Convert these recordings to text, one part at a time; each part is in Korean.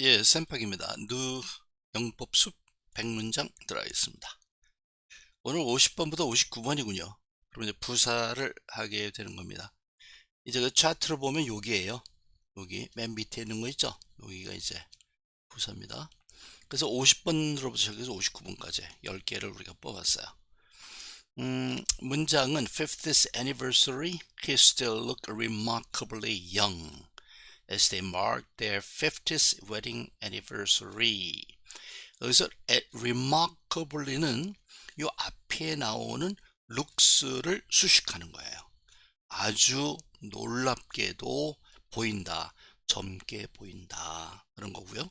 예, 쌤팍입니다. 누 영법숲 100문장 들어가겠습니다. 오늘 50번부터 59번이군요. 그럼 이제 부사를 하게 되는 겁니다. 이제 그 차트를 보면 여기에요. 여기 맨 밑에 있는 거 있죠? 여기가 이제 부사입니다. 그래서 50번으로부터 시작해서 59번까지 10개를 우리가 뽑았어요. 문장은 50th anniversary, he still looked remarkably young as they marked their 50th wedding anniversary. 여기서 remarkably는 이 앞에 나오는 looks를 수식하는 거예요. 아주 놀랍게도 보인다, 젊게 보인다, 그런 거고요.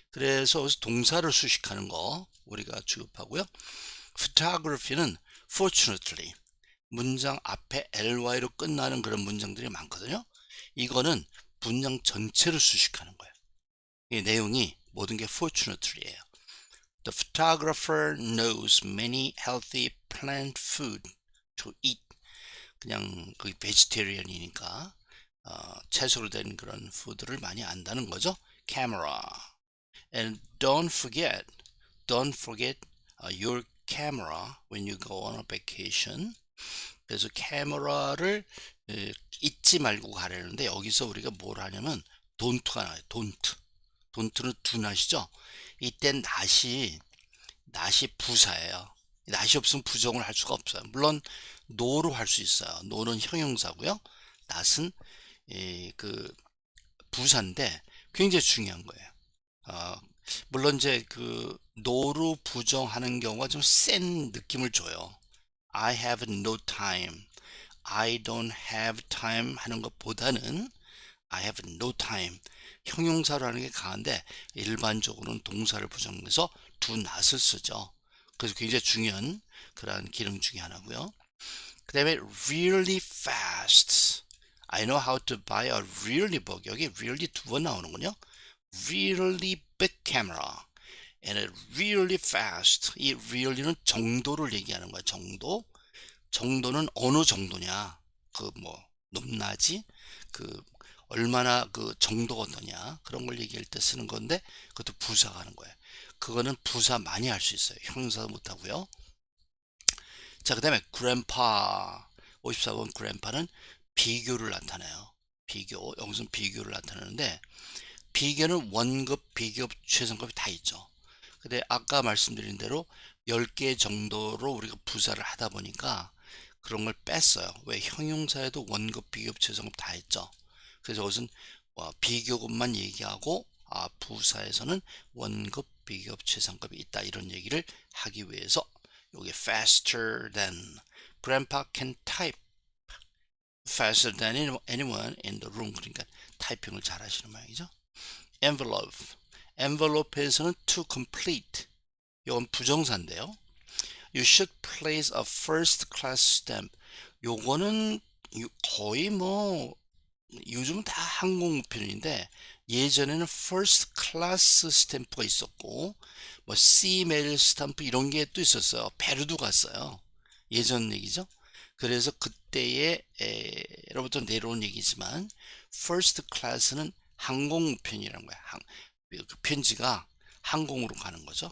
그래서 동사를 수식하는 거 우리가 취급하고요. photography는 fortunately, 문장 앞에 ly로 끝나는 그런 문장들이 많거든요. 이거는 문장 전체를 수식하는 거예요. 이 내용이 모든 게 fortunately예요. The photographer knows many healthy plant food to eat. 그냥 그 베지테리언이니까 채소로 된 그런 푸드를 많이 안다는 거죠. Camera. And don't forget your camera when you go on a vacation. 그래서 카메라를 잊지 말고 가라는데 여기서 우리가 뭘 하냐면 don't가 나와요. don't는 do not이죠. 이땐 not이 부사예요. not이 없으면 부정을 할 수가 없어요. 물론 no로 할 수 있어요. no는 형용사고요. not은 그 부사인데 굉장히 중요한 거예요. 물론 이제 그 no로 부정하는 경우가 좀 센 느낌을 줘요. I have no time, I don't have time 하는 것보다는 I have no time 형용사로 하는 게 강한데 일반적으로는 동사를 부정해서 do not을 쓰죠. 그래서 굉장히 중요한 그러한 기능 중에 하나고요. 그 다음에 really fast. I know how to buy a really book. 여기 really 두 번 나오는군요. really big camera and really fast. 이 really는 정도를 얘기하는 거야. 정도는 어느 정도냐, 그 뭐 높낮이, 그 얼마나 그 정도가 어떠냐, 그런 걸 얘기할 때 쓰는 건데 그것도 부사가 하는 거예요. 그거는 부사 많이 할 수 있어요. 형용사 못하고요. 자, 그 다음에 grandpa 54번 grandpa는 비교를 나타내요. 여기서는 비교를 나타내는데 비교는 원급, 비교급, 최상급이 다 있죠. 근데 아까 말씀드린 대로 10개 정도로 우리가 부사를 하다 보니까 그런 걸 뺐어요. 왜? 형용사에도 원급, 비교급, 최상급 다 있죠. 그래서 이것은 비교급만 얘기하고 부사에서는 원급, 비교급, 최상급이 있다, 이런 얘기를 하기 위해서 여기 faster than, grandpa can type faster than anyone in the room. 그러니까 타이핑을 잘 하시는 모양이죠. envelope에서는 to complete, 이건 부정사인데요. You should place a first class stamp. 요거는 거의 뭐 요즘은 다 항공우편인데 예전에는 first class 스탬프가 있었고 뭐 C-메일 스탬프 이런 게 또 있었어요. 페루도 갔어요. 예전 얘기죠. 그래서 그때로부터 내려온 얘기지만 first class는 항공우편이라는 거야. 그 편지가 항공으로 가는 거죠.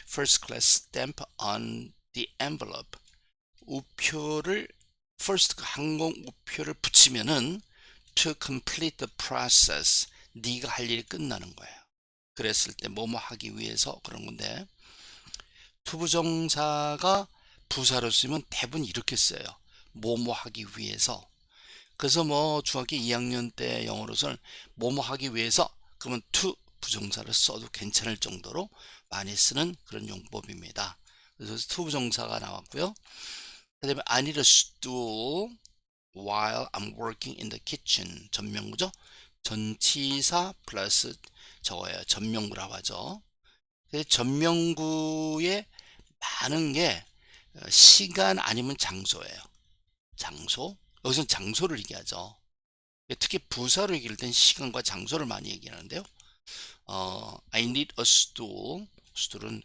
First class stamp on the envelope. 우표를 first 항공 우표를 붙이면은 to complete the process, 네가 할 일이 끝나는 거예요. 그랬을 때 뭐뭐 하기 위해서 그런 건데 투부정사가 부사로 쓰면 대부분 이렇게 써요. 뭐뭐 하기 위해서. 그래서 뭐 중학교 2학년 때 영어로서는 뭐뭐 하기 위해서 그러면 to 부정사를 써도 괜찮을 정도로 많이 쓰는 그런 용법입니다. 그래서 to 부정사가 나왔고요. 그 다음에 I need a stool while I'm working in the kitchen. 전명구죠. 전치사 플러스 저거예요. 전명구라고 하죠. 전명구에 많은 게 시간 아니면 장소예요. 장소. 여기서는 장소를 얘기하죠. 특히 부사로 얘기할 땐 시간과 장소를 많이 얘기하는데요. I need a stool. stool은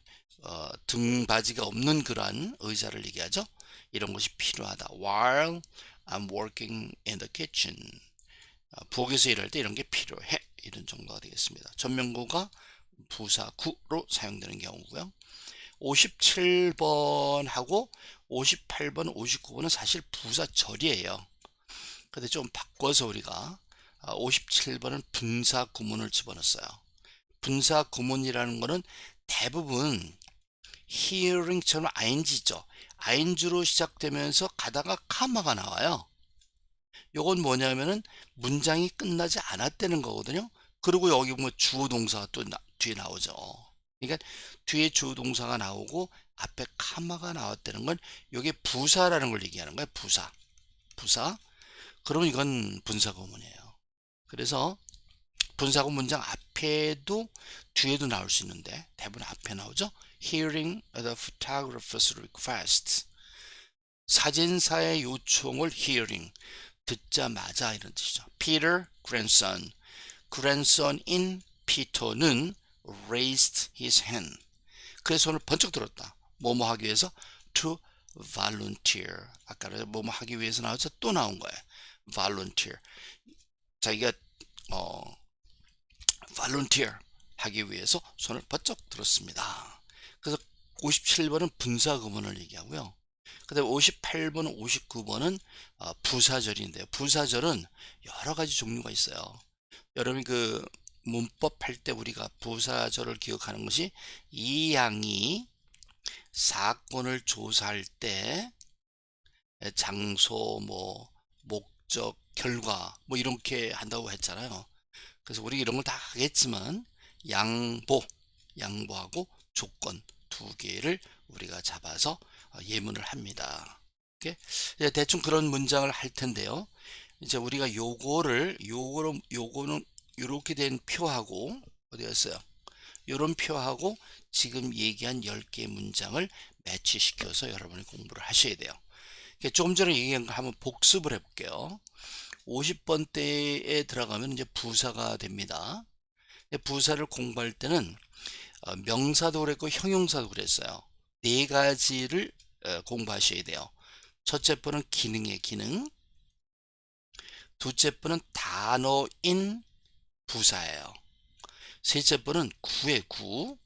등받이가 없는 그러한 의자를 얘기하죠. 이런 것이 필요하다. While I'm working in the kitchen. 부엌에서 일할 때 이런 게 필요해. 이런 정도가 되겠습니다. 전명구가 부사구로 사용되는 경우고요. 57번하고 58번, 59번은 사실 부사절이에요. 근데 좀 바꿔서 우리가 57번은 분사구문을 집어넣었어요. 분사구문이라는 거는 대부분 hearing처럼 ing죠. ing로 시작되면서 가다가 카마가 나와요. 요건 뭐냐면은 문장이 끝나지 않았다는 거거든요. 그리고 여기 뭐 주어 동사가 또 뒤에 나오죠. 그러니까 뒤에 주어 동사가 나오고 앞에 카마가 나왔다는 건 이게 부사라는 걸 얘기하는 거예요. 부사. 그러면 이건 분사구문이에요. 그래서 분사구문 문장 앞에도 뒤에도 나올 수 있는데 대부분 앞에 나오죠. Hearing the photographer's request. 사진사의 요청을 hearing. 듣자마자 이런 뜻이죠. Peter, grandson인 피터는 raised his hand. 그의 손을 번쩍 들었다. 뭐뭐 하기 위해서 to volunteer. 아까 뭐뭐 하기 위해서 나와서 또 나온 거예요. volunteer. 자기가 volunteer 하기 위해서 손을 번쩍 들었습니다. 그래서 57번은 분사구문을 얘기하고요. 그 다음에 58번, 59번은 부사절인데요. 부사절은 여러 가지 종류가 있어요. 여러분이 그 문법 할 때 우리가 부사절을 기억하는 것이 이 양이 사건을 조사할 때 장소, 뭐 목적, 결과 뭐 이렇게 한다고 했잖아요. 그래서 우리 이런 걸 다 하겠지만 양보하고 조건 두 개를 우리가 잡아서 예문을 합니다. 이렇게 대충 그런 문장을 할 텐데요. 이제 우리가 요거는 이렇게 된 표하고 어디였어요? 이런 표하고 지금 얘기한 10개의 문장을 매치시켜서 여러분이 공부를 하셔야 돼요. 조금 전에 얘기한 거 한번 복습을 해볼게요. 50번대에 들어가면 이제 부사가 됩니다. 부사를 공부할 때는 명사도 그랬고 형용사도 그랬어요. 네 가지를 공부하셔야 돼요. 첫째 번은 기능의 기능, 둘째 번은 단어인 부사예요. 셋째 번은 구의 구,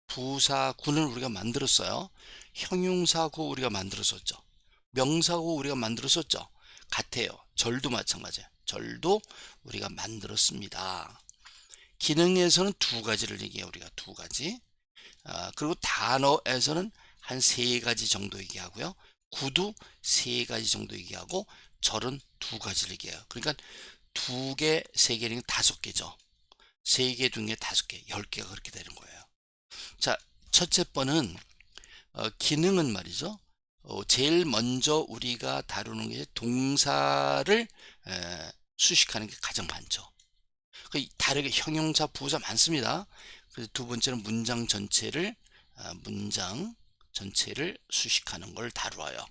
부사구는 우리가 만들었어요. 형용사구 우리가 만들었었죠. 명사구 우리가 만들었었죠. 같아요. 절도 마찬가지예요. 절도 우리가 만들었습니다. 기능에서는 두 가지를 얘기해요. 우리가 두 가지. 그리고 단어에서는 한 세 가지 정도 얘기하고요. 구도 세 가지 정도 얘기하고 절은 두 가지를 얘기해요. 그러니까 두 개, 세 개는 다섯 개죠. 세 개, 두 개, 다섯 개, 10개가 그렇게 되는 거예요. 자, 첫째 번은 기능은 말이죠. 제일 먼저 우리가 다루는 게 동사를 수식하는 게 가장 많죠. 다르게 형용사, 부사 많습니다. 그래서 두 번째는 문장 전체를 수식하는 걸 다루어요.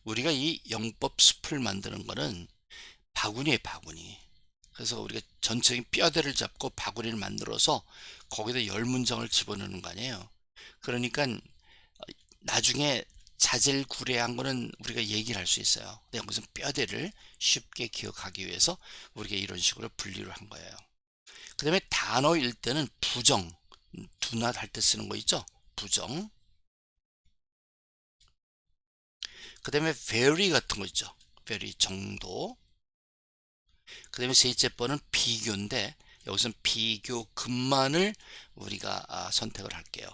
우리가 이 영법 숲을 만드는 거는 바구니에 바구니. 그래서 우리가 전체적인 뼈대를 잡고 바구니를 만들어서 거기다 10문장을 집어넣는 거 아니에요. 그러니까 나중에 자질구레한 거는 우리가 얘기를 할 수 있어요. 근데 여기서 뼈대를 쉽게 기억하기 위해서 우리가 이런 식으로 분리를 한 거예요. 그 다음에 단어일 때는 부정, do not 할 때 쓰는 거 있죠? 부정. 그 다음에 very 같은 거 있죠? very 정도. 그 다음에 셋째 번은 비교인데 여기서는 비교 근만을 우리가 선택을 할게요.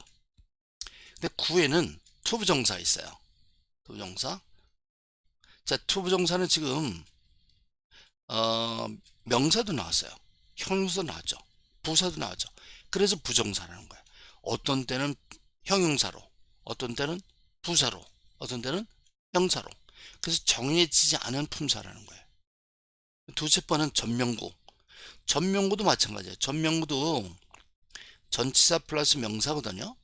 근데 9에는 투부정사 있어요. 투부정사. 자, 투부정사는 지금 명사도 나왔어요. 형용사도 나왔죠. 부사도 나왔죠. 그래서 부정사라는 거예요. 어떤 때는 형용사로, 어떤 때는 부사로, 어떤 때는 형사로. 그래서 정해지지 않은 품사라는 거예요. 두째 번은 전명구. 전명구도 마찬가지예요. 전명구도 전치사 플러스 명사거든요.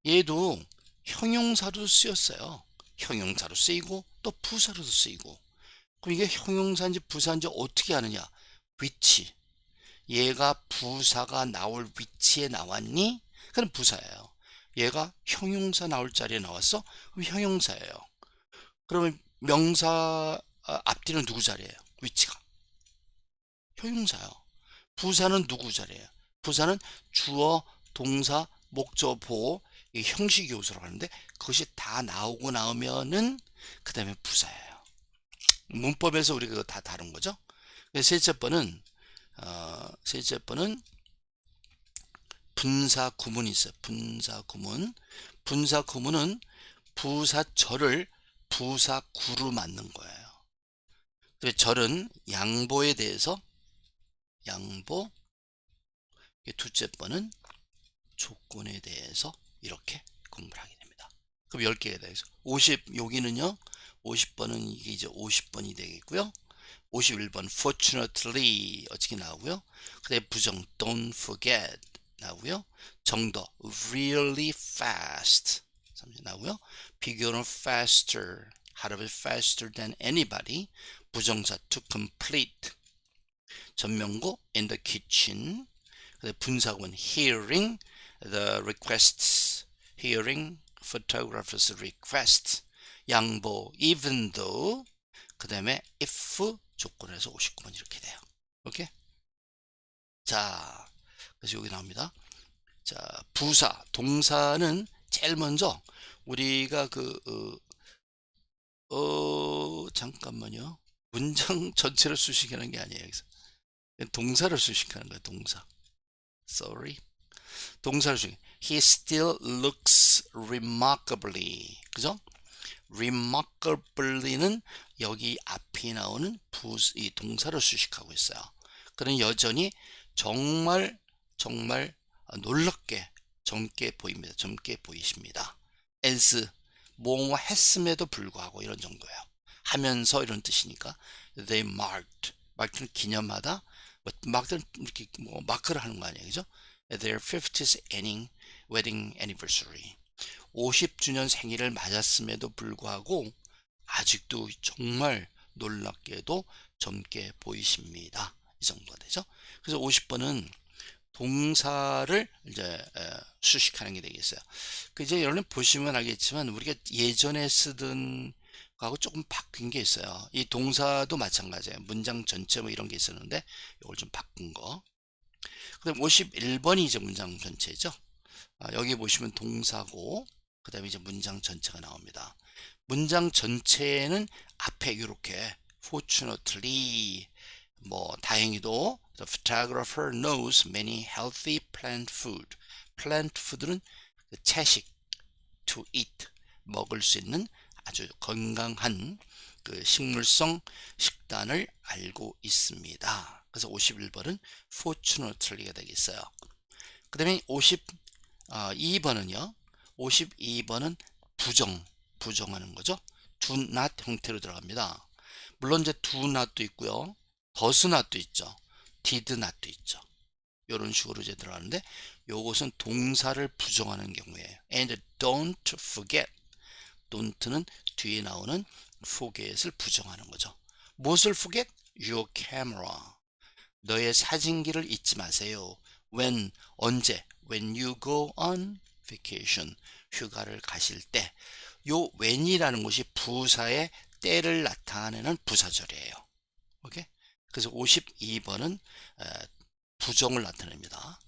얘도 형용사로 쓰였어요. 형용사로 쓰이고 또 부사로도 쓰이고. 그럼 이게 형용사인지 부사인지 어떻게 아느냐? 위치. 얘가 부사가 나올 위치에 나왔니? 그럼 부사예요. 얘가 형용사 나올 자리에 나왔어? 그럼 형용사예요. 그러면 명사 앞뒤는 누구 자리예요? 위치가. 형용사요. 부사는 누구 자리예요? 부사는 주어, 동사, 목적, 보호, 이 형식 요소로 하는데 그것이 다 나오고 나오면은 그 다음에 부사예요. 문법에서 우리가 그거 다 다른 거죠. 셋째 번은 분사 구문이 있어요. 분사 구문. 분사 구문은 부사절을 부사구로 만든 거예요. 그래서 절은 양보에 대해서 양보, 둘째 번은 조건에 대해서 이렇게 공부를 하게 됩니다. 그럼 10개가 되겠어. 50 여기는요. 50번은 이게 이제 50번이 되겠고요. 51번 fortunately 어떻게 나오고요. 그다음에 부정 don't forget 나오고요. 정도 really fast 나오고요. 비교는 faster how to be faster than anybody. 부정사 to complete. 전명고 in the kitchen. 분사구는 hearing the requests. hearing photographers requests. 양보 even though. 그 다음에 if 조건에서 59번 이렇게 돼요. 오케이? 자, 그래서 여기 나옵니다. 자, 부사, 동사는 제일 먼저 우리가 잠깐만요. 문장 전체를 수식하는 게 아니에요. 여기서. 동사를 수식하는 거예요. 동사. Sorry. 동사를 수식. He still looks remarkably. 그죠? remarkably는 여기 앞에 나오는 이 동사를 수식하고 있어요. 그는 여전히 정말 놀랍게 젊게 보입니다. 젊게 보이십니다. as 뭐뭐 했음에도 불구하고 이런 정도예요. 하면서 이런 뜻이니까 they marked는 기념하다. mark는 이렇게 뭐 마크를 하는 거 아니에요, 그죠? their 50th wedding anniversary. 50주년 생일을 맞았음에도 불구하고 아직도 정말 놀랍게도 젊게 보이십니다. 이 정도가 되죠. 그래서 50번은 동사를 이제 수식하는 게 되겠어요. 그 이제 여러분 보시면 알겠지만 우리가 예전에 쓰던 거하고 조금 바뀐 게 있어요. 이 동사도 마찬가지예요. 문장 전체 뭐 이런 게 있었는데 이걸 좀 바꾼 거. 그다음 51번이 이제 문장 전체죠. 여기 보시면 동사고 그 다음에 이제 문장 전체가 나옵니다. 문장 전체는 앞에 이렇게 fortunately 뭐 다행히도 the photographer knows many healthy plant food. plant food는 채식 to eat 먹을 수 있는 아주 건강한 그 식물성 식단을 알고 있습니다. 그래서 51번은 fortunately가 되겠어요. 그 다음에 52번은요. 52번은 부정하는 거죠. do not 형태로 들어갑니다. 물론 이제 do not도 있고요. does not도 있죠. did not도 있죠. 이런 식으로 이제 들어가는데 요것은 동사를 부정하는 경우에요. and don't forget. don't는 뒤에 나오는 forget을 부정하는 거죠. 무엇을 forget? your camera. 너의 사진기를 잊지 마세요. when 언제? when you go on vacation. 휴가를 가실 때. 요 when이라는 것이 부사의 때를 나타내는 부사절이에요. 오케이? 그래서 52번은 부정을 나타냅니다.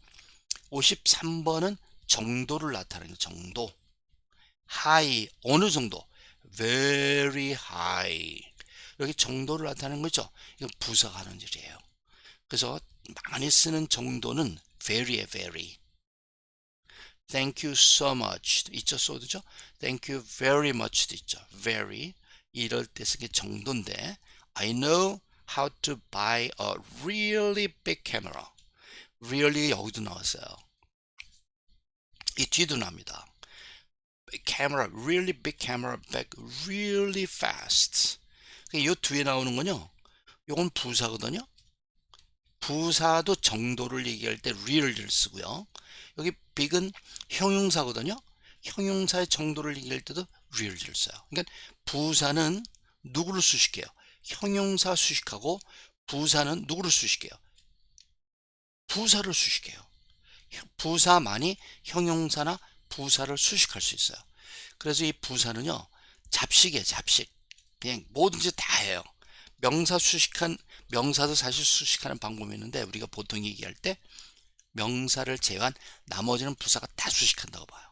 53번은 정도를 나타내는 정도. high 어느 정도? very high. 여기 정도를 나타내는 거죠. 이건 부사가 하는 일이에요. 그래서 많이 쓰는 정도는 very에 very. Thank you so much 있죠, 소드죠. Thank you very much도 있죠. very 이럴 때 쓰는 게 정도인데 I know how to buy a really big camera. really 여기도 나왔어요. 이 뒤도 나옵니다. camera, really big camera back really fast. 이 뒤에 나오는 건요. 요건 부사거든요. 부사도 정도를 얘기할 때 real를 쓰고요. 여기 big은 형용사거든요. 형용사의 정도를 얘기할 때도 real를 써요. 그러니까 부사는 누구를 수식해요? 형용사 수식하고 부사는 누구를 수식해요? 부사를 수식해요. 부사만이 형용사나 부사를 수식할 수 있어요. 그래서 이 부사는요. 잡식이에요. 잡식. 그냥 뭐든지 다 해요. 명사 수식한 명사도 사실 수식하는 방법이 있는데 우리가 보통 얘기할 때 명사를 제외한 나머지는 부사가 다 수식한다고 봐요.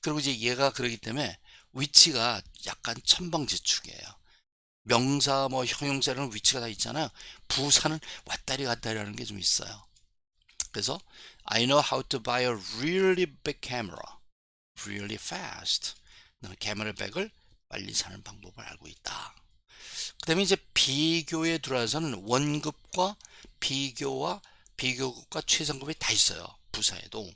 그리고 이제 얘가 그러기 때문에 위치가 약간 천방지축이에요. 명사 뭐 형용사라는 위치가 다 있잖아요. 부사는 왔다리 갔다리 하는 게 좀 있어요. 그래서 I know how to buy a really big camera really fast. 나는 캐머라백을 빨리 사는 방법을 알고 있다. 그 다음에 이제 비교에 들어와서는 원급과 비교와 비교급과 최상급이 다 있어요. 부사에도.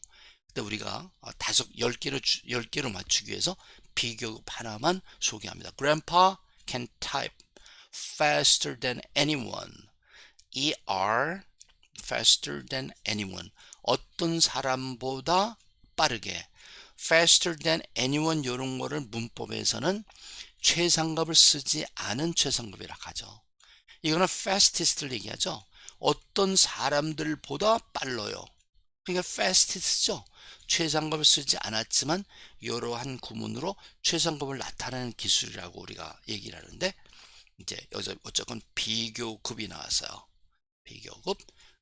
근데 우리가 10개로 맞추기 위해서 비교급 하나만 소개합니다. Grandpa can type faster than anyone. faster than anyone. 어떤 사람보다 빠르게. faster than anyone 이런 거를 문법에서는 최상급을 쓰지 않은 최상급이라 하죠. 이거는 fastest를 얘기하죠. 어떤 사람들보다 빨라요. 그러니까 fastest죠. 최상급을 쓰지 않았지만 이러한 구문으로 최상급을 나타내는 기술이라고 우리가 얘기를 하는데 이제 여기서 어쨌건 비교급이 나왔어요. 비교급.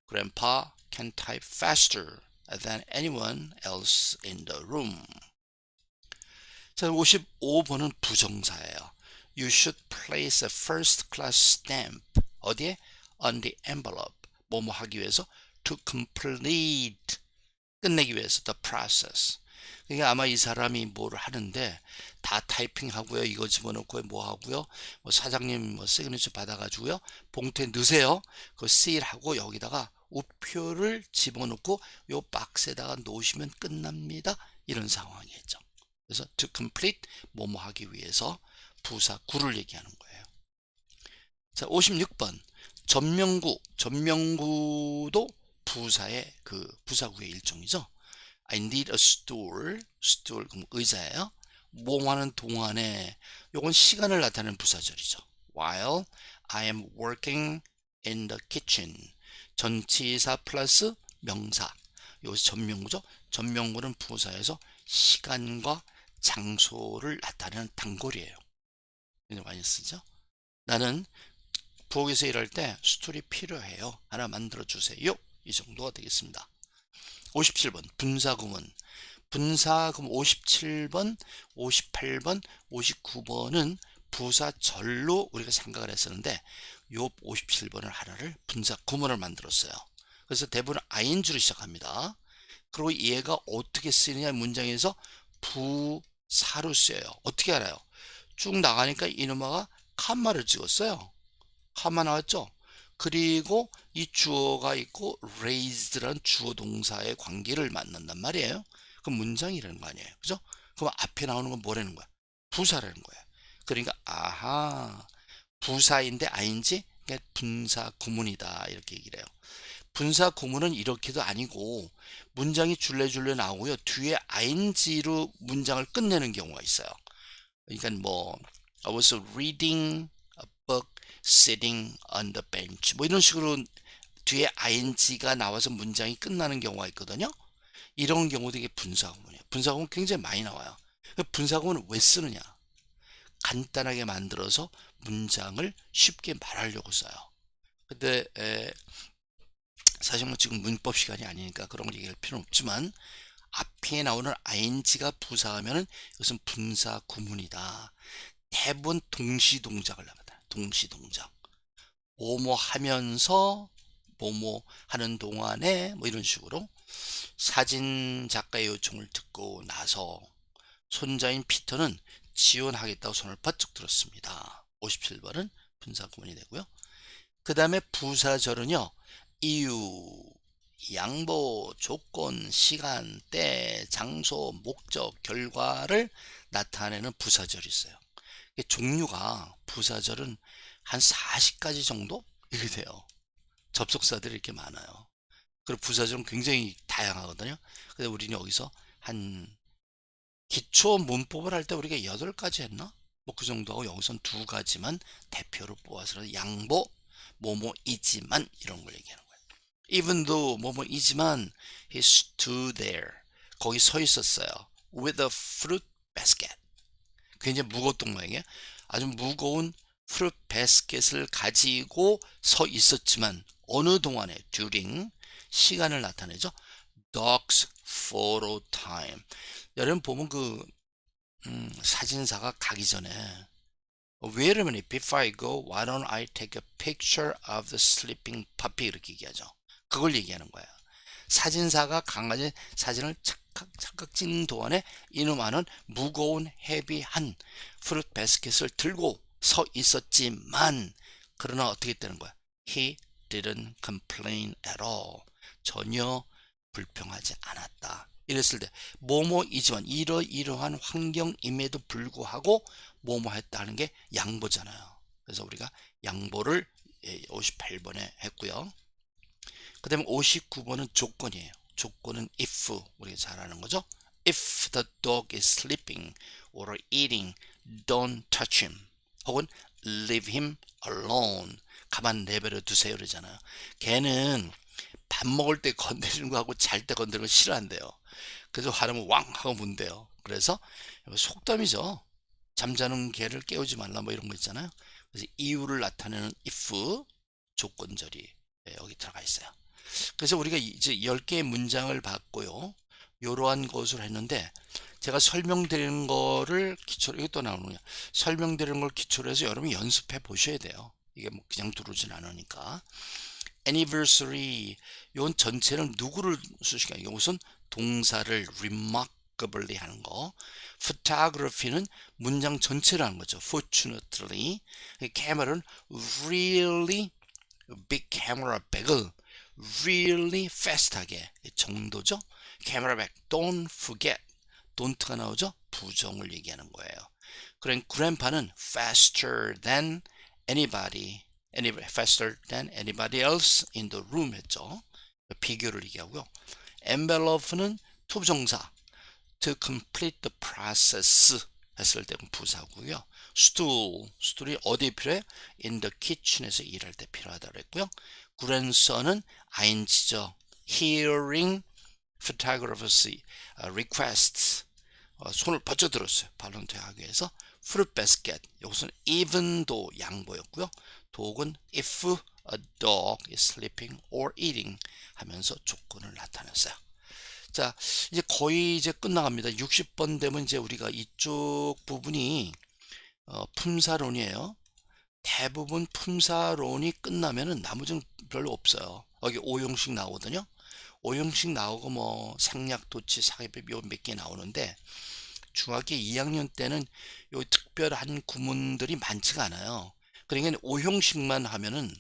Grandpa can type faster than anyone else in the room. 자, 55번은 부정사예요. You should place a first class stamp. 어디에? On the envelope. 뭐뭐 하기 위해서 to complete. 끝내기 위해서 the process. 그러니까 아마 이 사람이 뭐를 하는데 다 타이핑하고요. 이거 집어넣고 뭐 하고요. 뭐 사장님 뭐 시그니처 받아가지고요. 봉투에 넣으세요. 그 seal하고 여기다가 우표를 집어넣고 요 박스에다가 놓으시면 끝납니다. 이런 상황이겠죠. 그래서 to complete 뭐뭐 하기 위해서 부사 구를 얘기하는 거예요. 자, 56번 전명구도 부사의 부사구의 일종이죠. I need a stool. stool 그럼 의자예요. 뭐 하는 동안에 요건 시간을 나타내는 부사절이죠. While I am working in the kitchen. 전치사 플러스 명사. 여기서 전명구죠. 전명구는 부사에서 시간과 장소를 나타내는 단골이에요. 많이 쓰죠. 나는 부엌에서 일할 때 스툴이 필요해요. 하나 만들어 주세요. 이 정도가 되겠습니다. 57번 분사구문. 분사구문 57번, 58번, 59번은 부사절로 우리가 생각을 했었는데 요 57번을 하나를 분사구문을 만들었어요. 그래서 대부분 ing로 시작합니다. 그리고 얘가 어떻게 쓰느냐 문장에서 부사로 쓰여요. 어떻게 알아요? 쭉 나가니까 이놈아가 칸마를 찍었어요. 칸마 나왔죠? 그리고 이 주어가 있고 raised라는 주어 동사의 관계를 만난단 말이에요. 그럼 문장이라는 거 아니에요. 그죠? 그럼 앞에 나오는 건 뭐라는 거야? 부사라는 거야. 그러니까 아하 부사인데 ing 그러니까 분사 구문이다 이렇게 얘기를 해요. 분사 구문은 이렇게도 아니고 문장이 줄레줄레 나오고요. 뒤에 ing로 문장을 끝내는 경우가 있어요. 그러니까 뭐 I was reading a book sitting on the bench 뭐 이런 식으로 뒤에 ing가 나와서 문장이 끝나는 경우가 있거든요. 이런 경우도 이게 분사구문이에요. 분사구문 굉장히 많이 나와요. 분사구문은 왜 쓰느냐? 간단하게 만들어서 문장을 쉽게 말하려고 써요. 근데 사실 뭐 지금 문법 시간이 아니니까 그런 걸 얘기할 필요는 없지만 앞에 나오는 ing가 부사하면은 이것은 분사 구문이다. 대부분 동시동작을 합니다. 동시동작. 뭐뭐 하면서 뭐뭐 하는 동안에 뭐 이런 식으로 사진 작가의 요청을 듣고 나서 손자인 피터는 지원하겠다고 손을 바짝 들었습니다. 57번은 분사 구문이 되고요. 그 다음에 부사절은요. 이유, 양보, 조건, 시간, 때, 장소, 목적, 결과를 나타내는 부사절이 있어요. 종류가 부사절은 한 40가지 정도 이렇게 돼요. 접속사들이 이렇게 많아요. 그리고 부사절은 굉장히 다양하거든요. 근데 우리는 여기서 한 기초 문법을 할 때 우리가 8가지 했나? 뭐 그 정도하고 여기선 2가지만 대표로 뽑아서 양보, 뭐뭐이지만 이런 걸 얘기하는 거예요. Even though 뭐뭐이지만 he stood there. 거기 서 있었어요. With a fruit basket. 굉장히 무겁던 모양이에요. 아주 무거운 프루트 바스켓을 가지고 서 있었지만 어느 동안에 during 시간을 나타내죠. Dog's photo time. 여러분 보면 그 사진사가 가기 전에 Wait a minute, before I go, why don't I take a picture of the sleeping puppy? 이렇게 얘기하죠. 그걸 얘기하는 거예요. 사진사가 강아지 사진을 착각 찍는 동안에 이놈아는 무거운 헤비한 프루트 바스켓을 들고 서 있었지만 그러나 어떻게 되는 거야? He didn't complain at all. 전혀 불평하지 않았다. 이랬을 때 뭐뭐이지만 이러이러한 환경임에도 불구하고 뭐뭐 했다는 게 양보잖아요. 그래서 우리가 양보를 58번에 했고요. 그 다음에 59번은 조건이에요. 조건은 if, 우리가 잘 아는 거죠. If the dog is sleeping or eating, don't touch him. 혹은 leave him alone. 가만 내버려 두세요 그러잖아요. 걔는 밥 먹을 때 건드리는 거하고 잘 때 건드리는 거 싫어한대요. 그래서 화나면 왕 하고 문대요. 그래서 속담이죠. 잠자는 개를 깨우지 말라 뭐 이런 거 있잖아요. 그래서 이유를 나타내는 if 조건절이 여기 들어가 있어요. 그래서 우리가 이제 10개의 문장을 봤고요. 이러한 것을 했는데 제가 설명드리는 거를 기초로 이게 또 나오느냐. 설명드리는 걸 기초로 해서 여러분이 연습해 보셔야 돼요. 이게 뭐 그냥 들어오진 않으니까. anniversary 이건 전체는 누구를 쓰실까? 이게 우선 동사를 remarkably 하는 거. photography는 문장 전체를 하는 거죠. fortunately. camera는 really big camera bag을 really fast하게 정도죠. camera bag don't forget. don't가 나오죠. 부정을 얘기하는 거예요. 그럼 grandpa는 faster than anybody faster than anybody else in the room 했죠. 비교를 얘기하고요. envelope는 투부정사 to complete the process 했을 때 부사고요. stool이 어디에 필요해? in the kitchen에서 일할 때 필요하다고 했고요. grandson은 ing죠. hearing photographers requests 손을 번쩍 들었어요. 발론테어 하기 위해서. fruit basket 여기서는 even though 양보였고요. 독은 if a dog is sleeping or eating 하면서 조건을 나타냈어요. 자, 이제 거의 이제 끝나갑니다. 60번 되면 이제 우리가 이쪽 부분이 품사론이에요. 대부분 품사론이 끝나면은 나머지는 별로 없어요. 여기 5형식 나오거든요. 5형식 나오고 뭐 생략, 도치, 사기법 요 몇 개 나오는데 중학교 2학년 때는 요 특별한 구문들이 많지가 않아요. 그러니까 5형식만 하면은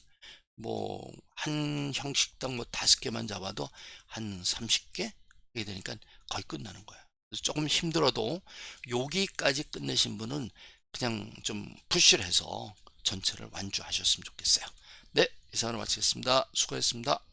뭐 한 형식당 뭐 5개만 잡아도 한 30개 이게 되니까 거의 끝나는 거예요. 그래서 조금 힘들어도 여기까지 끝내신 분은 그냥 좀 푸시를 해서 전체를 완주하셨으면 좋겠어요. 네, 이상으로 마치겠습니다. 수고했습니다.